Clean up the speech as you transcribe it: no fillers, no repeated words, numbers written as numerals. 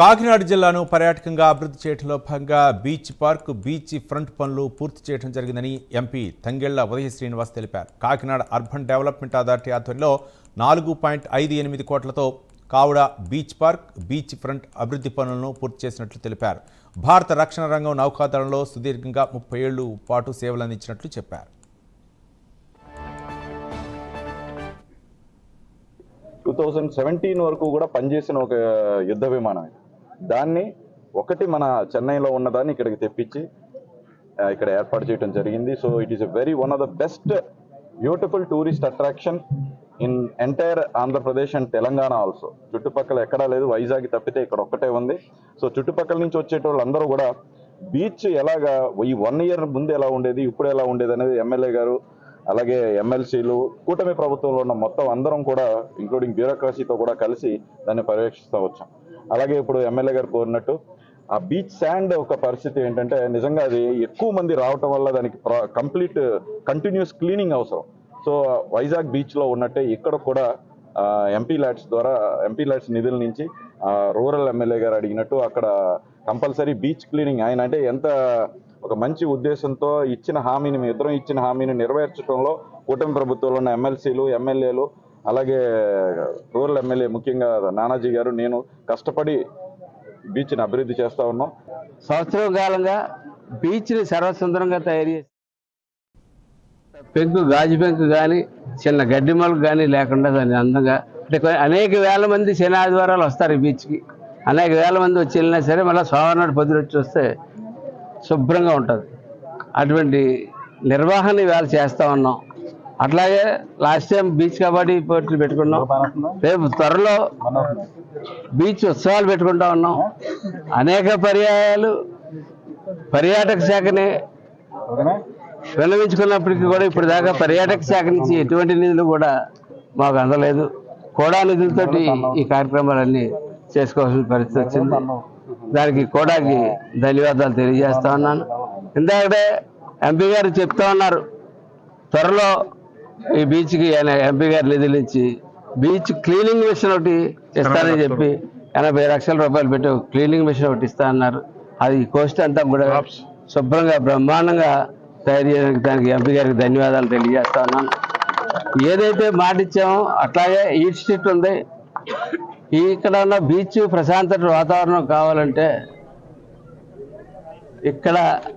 కాకినాడ జిల్లాను పర్యాటకంగా అభివృద్ధి చేయడంలో భాగంగా బీచ్ పార్క్, బీచ్ ఫ్రంట్ పనులు పూర్తి చేయడం జరిగిందని ఎంపీ తంగెళ్ల ఉదయ శ్రీనివాస్ తెలిపారు. కాకినాడ అర్బన్ డెవలప్మెంట్ అథారిటీ ఆధ్వర్యంలో 4.58 కోట్లతో కావుడ బీచ్ పార్క్, బీచ్ ఫ్రంట్ అభివృద్ధి పనులను పూర్తి చేసినట్లు తెలిపారు. భారత రక్షణ రంగం నౌకాదళంలో సుదీర్ఘంగా 30 ఏళ్ల పాటు సేవలు అందించినట్లు చెప్పారు. 2017 వరకు కూడా పనిచేసిన ఒక యుద్ధ విమానం. దాన్ని ఒకటి మన చెన్నైలో ఉన్నదాన్ని ఇక్కడికి తెప్పించి ఇక్కడ ఏర్పాటు చేయడం జరిగింది. So it is very one of the best beautiful tourist attraction in entire Andhra Pradesh and Telangana also. చుట్టుపక్కల ఎక్కడా లేదు, వైజాగ్ తప్పితే ఇక్కడ ఒక్కటే ఉంది. సో చుట్టుపక్కల నుంచి వచ్చేటోళ్ళందరూ కూడా బీచ్ ఎలాగా ఈ 1 year ముందు ఎలా ఉండేది, ఇప్పుడు ఎలా ఉండేది అనేది ఎమ్మెల్యే గారు అలాగే ఎమ్మెల్సీలు, కూటమి ప్రభుత్వంలో ఉన్న మొత్తం అందరం కూడా ఇంక్లూడింగ్ బ్యూరోక్రసీతో కూడా కలిసి దాన్ని పర్యవేక్షిస్తూ వచ్చాం. అలాగే ఇప్పుడు ఎమ్మెల్యే గారు కోరినట్టు ఆ బీచ్ శాండ్ ఒక పరిస్థితి ఏంటంటే నిజంగా అది ఎక్కువ మంది రావటం వల్ల దానికి కంప్లీట్ కంటిన్యూస్ క్లీనింగ్ అవసరం. సో వైజాగ్ బీచ్లో ఉన్నట్టే ఇక్కడ కూడా ఎంపీ ల్యాడ్స్ నిధుల నుంచి రూరల్ ఎమ్మెల్యే గారు అడిగినట్టు అక్కడ కంపల్సరీ బీచ్ క్లీనింగ్ ఆయన అంటే ఎంత ఒక మంచి ఉద్దేశంతో ఇచ్చిన హామీని, మీ ఇద్దరం ఇచ్చిన హామీని నెరవేర్చడంలో కూటమి ప్రభుత్వంలో ఉన్న ఎమ్మెల్సీలు, ఎమ్మెల్యేలు అలాగే రూరల్ ఎమ్మెల్యే ముఖ్యంగా నానాజీ గారు నేను కష్టపడి బీచ్ని అభివృద్ధి చేస్తూ ఉన్నాం. సంవత్సరం కాలంగా బీచ్ని సర్వసుందరంగా తయారు చేసి పెంకు, గాజు పెంకు కానీ చిన్న గడ్డి మొలకు కానీ లేకుండా దాన్ని అందంగా అంటే అనేక వేల మంది శని ఆదివారాలు వస్తారు ఈ బీచ్కి. అనేక వేల మంది వచ్చి వెళ్ళినా సరే మళ్ళీ సోమవారం పొద్దునొచ్చి వస్తే శుభ్రంగా ఉంటుంది. అటువంటి నిర్వహణ ఇవాళ చేస్తూ ఉన్నాం. అట్లాగే లాస్ట్ టైం బీచ్ కబడ్డీ పోటీలు పెట్టుకున్నాం. రేపు త్వరలో బీచ్ ఉత్సవాలు పెట్టుకుంటా ఉన్నాం. అనేక పర్యాయాలు పర్యాటక శాఖని విన్నవించుకున్నప్పటికీ కూడా ఇప్పుడు దాకా పర్యాటక శాఖ నుంచి ఎటువంటి నిధులు కూడా మాకు అందలేదు. కోడా నిధులతోటి ఈ కార్యక్రమాలన్నీ చేసుకోవాల్సిన పరిస్థితి వచ్చింది. దానికి కోడాకి ధన్యవాదాలు తెలియజేస్తా ఉన్నాను. ఇందాకటే ఎంపీ గారు చెప్తా ఉన్నారు, త్వరలో ఈ బీచ్కి ఎంపీ గారి నిధుల నుంచి బీచ్ క్లీనింగ్ మిషన్ ఒకటి ఇస్తానని చెప్పి 80 లక్షల రూపాయలు పెట్టి క్లీనింగ్ మిషన్ ఒకటి ఇస్తా అన్నారు. అది కోస్ట్ అంతా కూడా శుభ్రంగా బ్రహ్మాండంగా తయారు చేయడానికి దానికి ఎంపీ గారికి ధన్యవాదాలు తెలియజేస్తా ఉన్నాను. ఏదైతే మాట ఇచ్చామో అట్లాగే ఈట్ స్ట్రీట్ ఉంది. ఇక్కడ ఉన్న బీచ్ ప్రశాంత వాతావరణం కావాలంటే ఇక్కడ